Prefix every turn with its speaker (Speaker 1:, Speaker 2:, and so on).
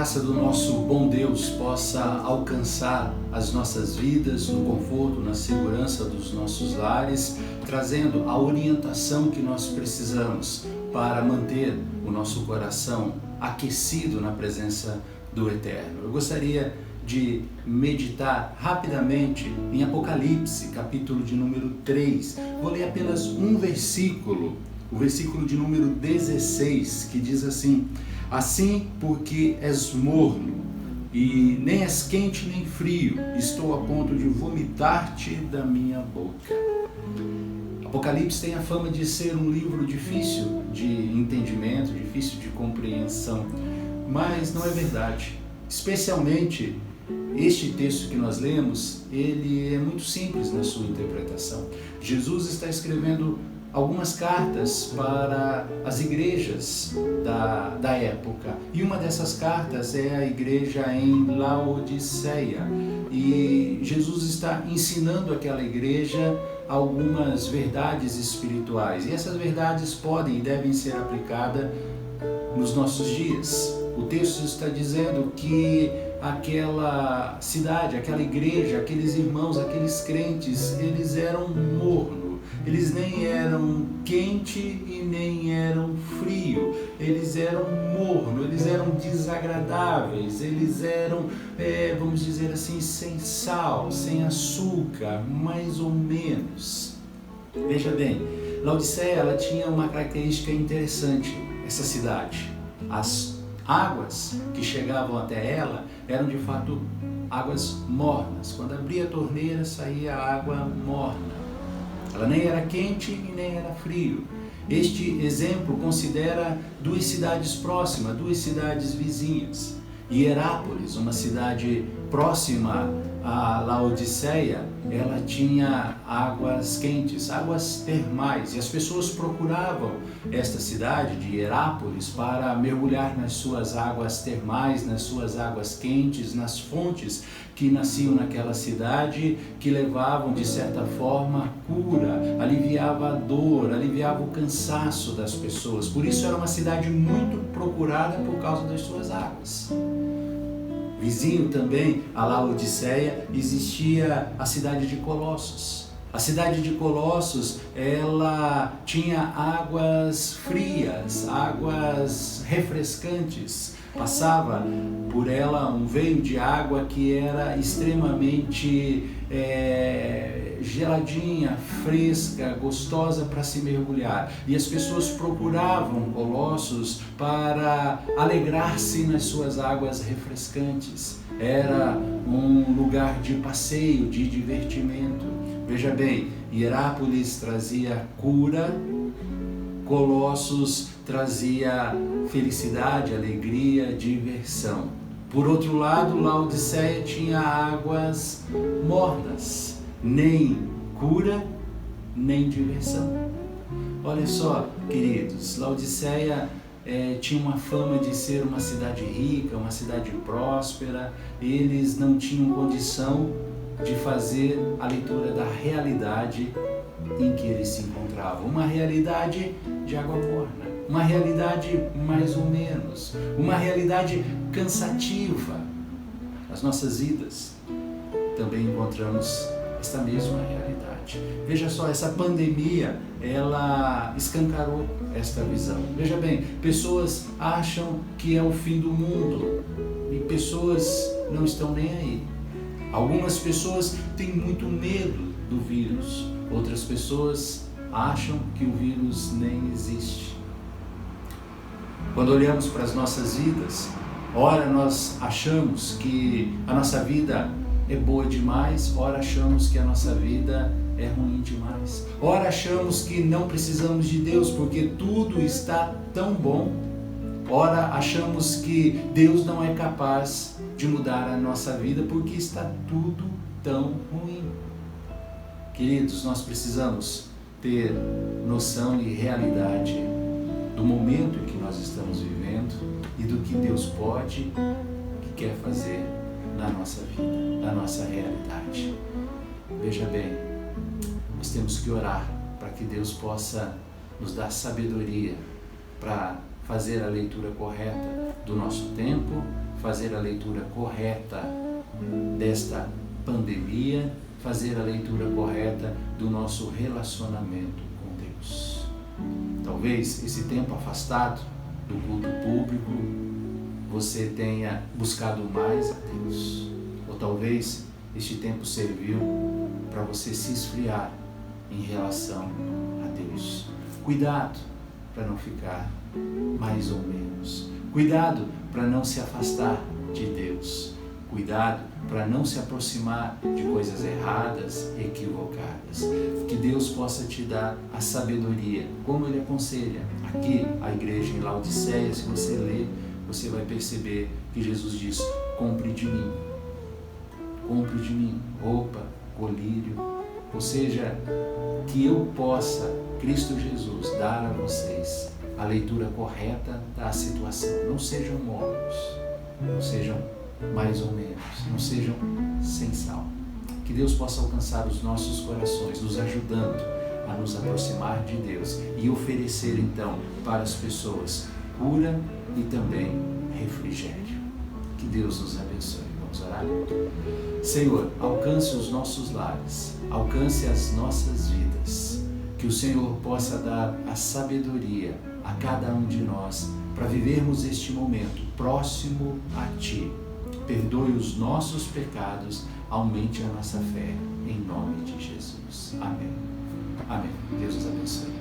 Speaker 1: graça do nosso bom Deus possa alcançar as nossas vidas no conforto, na segurança dos nossos lares, trazendo a orientação que nós precisamos para manter o nosso coração aquecido na presença do Eterno. Eu gostaria de meditar rapidamente em Apocalipse, capítulo de número 3. Vou ler apenas um versículo, o versículo de número 16, que diz assim: assim, porque és morno, e nem és quente nem frio, estou a ponto de vomitar-te da minha boca. Apocalipse tem a fama de ser um livro difícil de entendimento, difícil de compreensão, mas não é verdade. Especialmente este texto que nós lemos, ele é muito simples na sua interpretação. Jesus está escrevendo algumas cartas para as igrejas da época. E uma dessas cartas é a igreja em Laodiceia. E Jesus está ensinando àquela igreja algumas verdades espirituais. E essas verdades podem e devem ser aplicadas nos nossos dias. O texto está dizendo que aquela cidade, aquela igreja, aqueles irmãos, aqueles crentes, eles eram mornos. Eles nem eram quente e nem eram frio, eles eram morno, eles eram desagradáveis, eles eram, vamos dizer assim, sem sal, sem açúcar, mais ou menos. Veja bem, Laodiceia, ela tinha uma característica interessante, essa cidade. As águas que chegavam até ela eram de fato águas mornas. Quando abria a torneira, saía água morna. Ela nem era quente e nem era frio. Este exemplo considera duas cidades próximas, duas cidades vizinhas. Hierápolis, uma cidade próxima a Laodiceia, ela tinha águas quentes, águas termais, e as pessoas procuravam esta cidade de Hierápolis para mergulhar nas suas águas termais, nas suas águas quentes, nas fontes que nasciam naquela cidade, que levavam de certa forma cura, aliviava a dor, aliviava o cansaço das pessoas. Por isso era uma cidade muito procurada por causa das suas águas. Vizinho também a Laodiceia existia a cidade de Colossos. A cidade de Colossos, ela tinha águas frias, águas refrescantes. Passava por ela um veio de água que era extremamente geladinha, fresca, gostosa para se mergulhar. E as pessoas procuravam Colossos para alegrar-se nas suas águas refrescantes. Era um lugar de passeio, de divertimento. Veja bem, Hierápolis trazia cura, Colossos trazia felicidade, alegria, diversão. Por outro lado, Laodiceia tinha águas mornas, nem cura, nem diversão. Olha só, queridos, Laodiceia tinha uma fama de ser uma cidade rica, uma cidade próspera. Eles não tinham condição de fazer a leitura da realidade em que eles se encontravam. Uma realidade de água morna, uma realidade mais ou menos, uma realidade cansativa. Nas nossas vidas também encontramos esta mesma realidade. Veja só, essa pandemia, ela escancarou esta visão. Veja bem, pessoas acham que é o fim do mundo e pessoas não estão nem aí. Algumas pessoas têm muito medo do vírus, outras pessoas acham que o vírus nem existe. Quando olhamos para as nossas vidas, ora nós achamos que a nossa vida é boa demais, ora achamos que a nossa vida é ruim demais. Ora achamos que não precisamos de Deus porque tudo está tão bom. Ora achamos que Deus não é capaz de mudar a nossa vida porque está tudo tão ruim. Queridos, nós precisamos ter noção e realidade do momento em que nós estamos vivendo e do que Deus pode e quer fazer na nossa vida, na nossa realidade. Veja bem, nós temos que orar para que Deus possa nos dar sabedoria para fazer a leitura correta do nosso tempo, fazer a leitura correta desta pandemia, fazer a leitura correta do nosso relacionamento com Deus. Talvez esse tempo afastado do culto público, você tenha buscado mais a Deus. Ou talvez este tempo serviu para você se esfriar em relação a Deus. Cuidado para não ficar mais ou menos. Cuidado para não se afastar de Deus. Cuidado para não se aproximar de coisas erradas, equivocadas. Que Deus possa te dar a sabedoria, como Ele aconselha aqui a igreja em Laodiceia. Se você ler, você vai perceber que Jesus diz: compre de mim roupa, colírio, ou seja, que eu possa, Cristo Jesus, dar a vocês a leitura correta da situação. Não sejam mornos, não sejam mais ou menos, não sejam sem sal. Que Deus possa alcançar os nossos corações, nos ajudando a nos aproximar de Deus e oferecer então para as pessoas cura e também refrigério. Que Deus nos abençoe. Vamos orar? Senhor, alcance os nossos lares, alcance as nossas vidas. Que o Senhor possa dar a sabedoria a cada um de nós para vivermos este momento próximo a Ti. Perdoe os nossos pecados, aumente a nossa fé, em nome de Jesus. Amém. Amém. Deus os abençoe.